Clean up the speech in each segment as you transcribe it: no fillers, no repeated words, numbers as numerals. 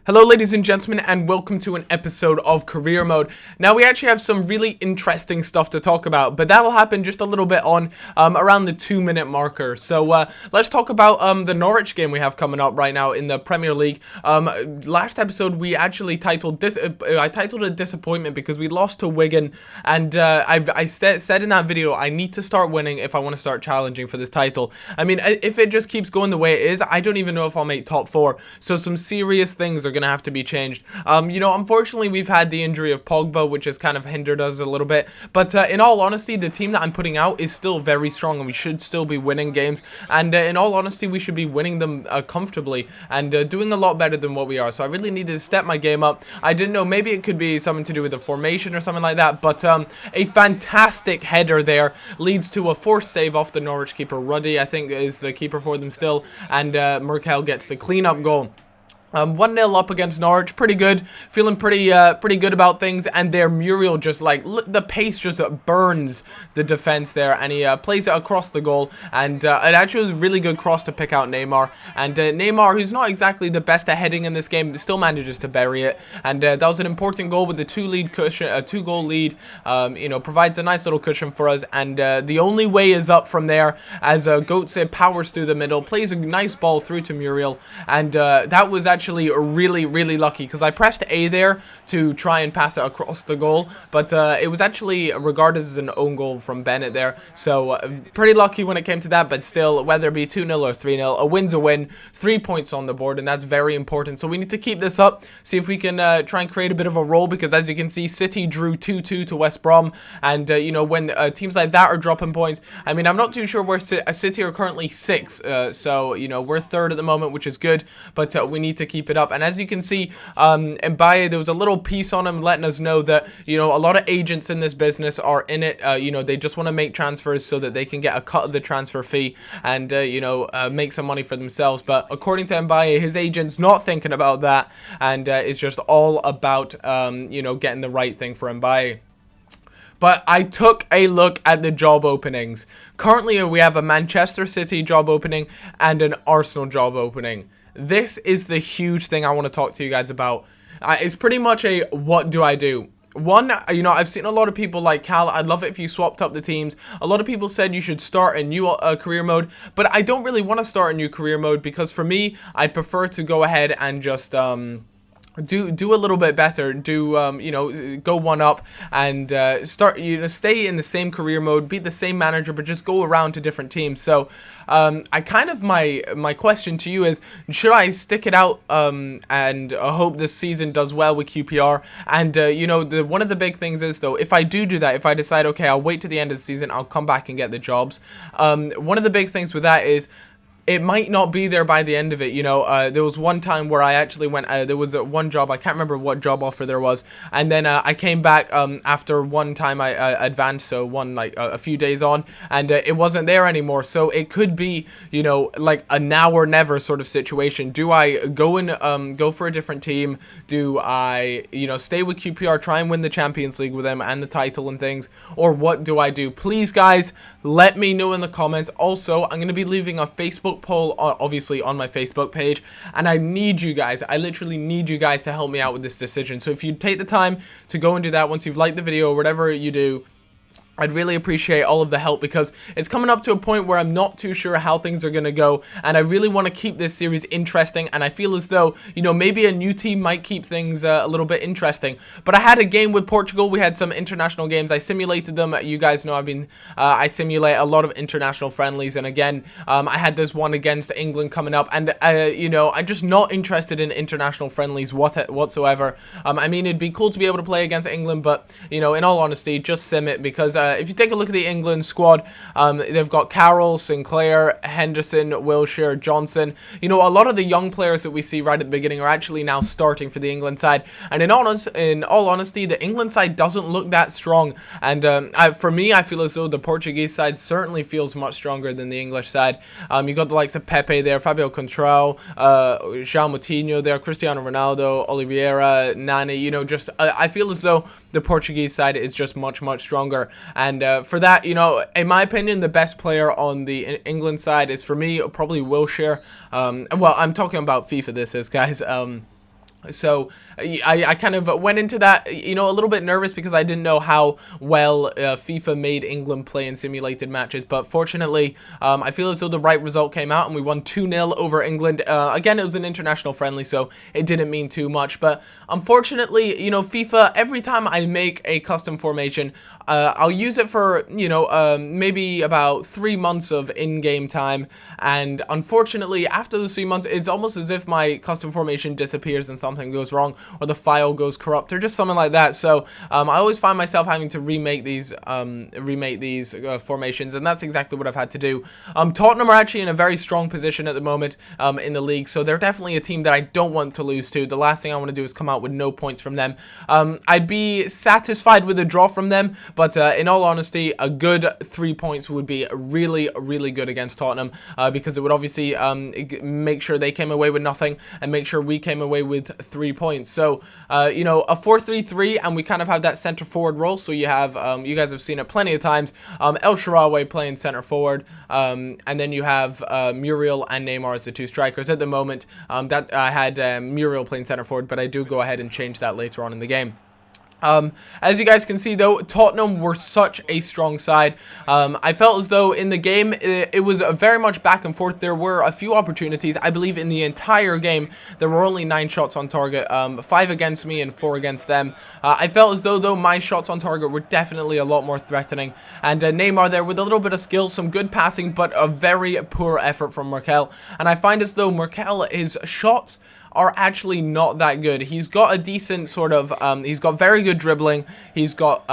Hello ladies and gentlemen, and welcome to an episode of Career Mode. Now we actually have some really interesting stuff to talk about, but that'll happen just a little bit on around the 2-minute marker. So let's talk about the Norwich game we have coming up right now in the Premier League. Last episode we actually titled I titled it Disappointment because we lost to Wigan, and I said in that video I need to start winning if I want to start challenging for this title. I mean, if it just keeps going the way it is, I don't even know if I'll make top 4. So some serious things are gonna have to be changed. Unfortunately we've had the injury of Pogba, which has kind of hindered us a little bit, but in all honesty the team that I'm putting out is still very strong and we should still be winning games, and in all honesty we should be winning them comfortably and doing a lot better than what we are. So I really needed to step my game up. I didn't know, maybe it could be something to do with the formation or something like that, but a fantastic header there leads to a forced save off the Norwich keeper. Ruddy, I think, is the keeper for them still, and Merkel gets the clean-up goal. 1-0 up against Norwich, pretty good, feeling pretty good about things, and their Muriel just like, the pace just burns the defense there, and he plays it across the goal, and it actually was a really good cross to pick out Neymar, and Neymar, who's not exactly the best at heading in this game, still manages to bury it, and that was an important goal with the 2-goal lead, provides a nice little cushion for us, and the only way is up from there, as Götze powers through the middle, plays a nice ball through to Muriel, and that was actually really lucky, because I pressed A there to try and pass it across the goal, but it was actually regarded as an own goal from Bennett there, so pretty lucky when it came to that. But still, whether it be 2-0 or 3-0, a win's a win, 3 points on the board, and that's very important. So we need to keep this up, see if we can try and create a bit of a roll, because as you can see, City drew 2-2 to West Brom, and when teams like that are dropping points, I mean, I'm not too sure where City are currently 6th, so we're 3rd at the moment, which is good, but we need to keep it up. And as you can see, Mbaye, there was a little piece on him letting us know that a lot of agents in this business are in it. They just want to make transfers so that they can get a cut of the transfer fee and make some money for themselves. But according to Mbaye, his agent's not thinking about that, and it's just all about getting the right thing for Mbaye. But I took a look at the job openings. Currently, we have a Manchester City job opening and an Arsenal job opening. This is the huge thing I want to talk to you guys about. It's pretty much a what do I do? One, I've seen a lot of people like Cal. I'd love it if you swapped up the teams. A lot of people said you should start a new career mode, but I don't really want to start a new career mode, because for me, I'd prefer to go ahead and just do a little bit better, go one up and start, stay in the same career mode, be the same manager, but just go around to different teams. So my question to you is, should I stick it out and hope this season does well with QPR? And one of the big things is, though, if I do that, if I decide, okay, I'll wait to the end of the season, I'll come back and get the jobs, one of the big things with that is, it might not be there by the end of it. There was one time where I actually went, there was one job, I can't remember what job offer there was, and then I came back after one time I advanced, so a few days on, and it wasn't there anymore. So it could be, like a now or never sort of situation. Do I go for a different team? Do I, stay with QPR, try and win the Champions League with them and the title and things? Or what do I do? Please, guys, let me know in the comments. Also, I'm going to be leaving a Facebook poll, obviously, on my Facebook page, and I need you guys, I literally need you guys to help me out with this decision. So if you take the time to go and do that once you've liked the video or whatever you do, I'd really appreciate all of the help, because it's coming up to a point where I'm not too sure how things are going to go, and I really want to keep this series interesting, and I feel as though, maybe a new team might keep things a little bit interesting. But I had a game with Portugal, we had some international games, I simulated them, you guys know I simulate a lot of international friendlies, and again, I had this one against England coming up, and I'm just not interested in international friendlies whatsoever. I mean, it'd be cool to be able to play against England, but, in all honesty, just sim it, because if you take a look at the England squad, they've got Carroll, Sinclair, Henderson, Wilshire, Johnson. A lot of the young players that we see right at the beginning are actually now starting for the England side. And in all honesty, the England side doesn't look that strong. And for me, I feel as though the Portuguese side certainly feels much stronger than the English side. You got the likes of Pepe there, Fabio Contrao, João Moutinho there, Cristiano Ronaldo, Oliveira, Nani. I feel as though the Portuguese side is just much stronger. And for that, in my opinion, the best player on the England side is, for me, probably Wilshire. Well, I'm talking about FIFA, this is, guys. So I kind of went into that, you know, a little bit nervous because I didn't know how well FIFA made England play in simulated matches. But fortunately, I feel as though the right result came out and we won 2-0 over England. Again, it was an international friendly, so it didn't mean too much. But unfortunately, you know, FIFA, every time I make a custom formation, I'll use it for, you know, maybe about 3 months of in-game time. And unfortunately, after those 3 months, it's almost as if my custom formation disappears and something goes wrong, or the file goes corrupt, or just something like that. So I always find myself having to remake these formations, and that's exactly what I've had to do. Tottenham are actually in a very strong position at the moment in the league, so they're definitely a team that I don't want to lose to. The last thing I want to do is come out with no points from them. I'd be satisfied with a draw from them, but in all honesty, a good 3 points would be really, really good against Tottenham, because it would obviously make sure they came away with nothing and make sure we came away with 3 points. So, you know, a 4-3-3, and we kind of have that center forward role. So you have, you guys have seen it plenty of times, El Shaarawy playing center forward, and then you have Muriel and Neymar as the 2 strikers. At the moment, that I had Muriel playing center forward, but I do go ahead and change that later on in the game. As you guys can see, though, Tottenham were such a strong side. I felt as though in the game, it was very much back and forth. There were a few opportunities. I believe in the entire game, there were only 9 shots on target, 5 against me and 4 against them. I felt as though, my shots on target were definitely a lot more threatening. And Neymar there with a little bit of skill, some good passing, but a very poor effort from Merkel. And I find as though Merkel, his shots are actually not that good. He's got a decent sort of, he's got very good dribbling, he's got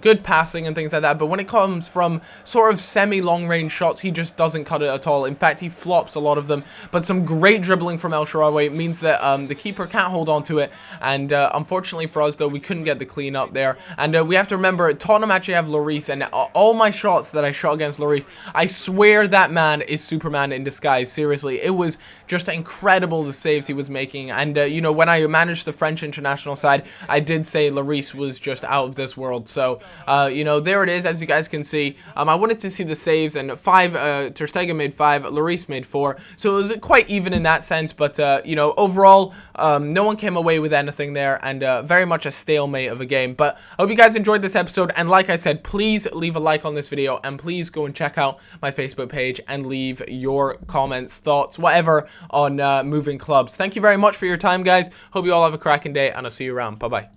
good passing and things like that, but when it comes from sort of semi-long range shots, he just doesn't cut it at all. In fact, he flops a lot of them, but some great dribbling from El Shaarawy means that the keeper can't hold on to it, and unfortunately for us, though, we couldn't get the clean up there. And we have to remember, Tottenham actually have Lloris, and all my shots that I shot against Lloris, I swear that man is Superman in disguise. Seriously, it was just incredible, the saves he was making. And you know, when I managed the French international side, I did say Lloris was just out of this world. So you know, there it is, as you guys can see. I wanted to see the saves, and 5 Ter Stegen made 5, Lloris made 4, so it was quite even in that sense. But you know, overall, no one came away with anything there, and very much a stalemate of a game. But I hope you guys enjoyed this episode, and like I said, please leave a like on this video, and please go and check out my Facebook page and leave your comments, thoughts, whatever, on moving clubs. Thank you very much for your time, guys. Hope you all have a cracking day, and I'll see you around. Bye bye.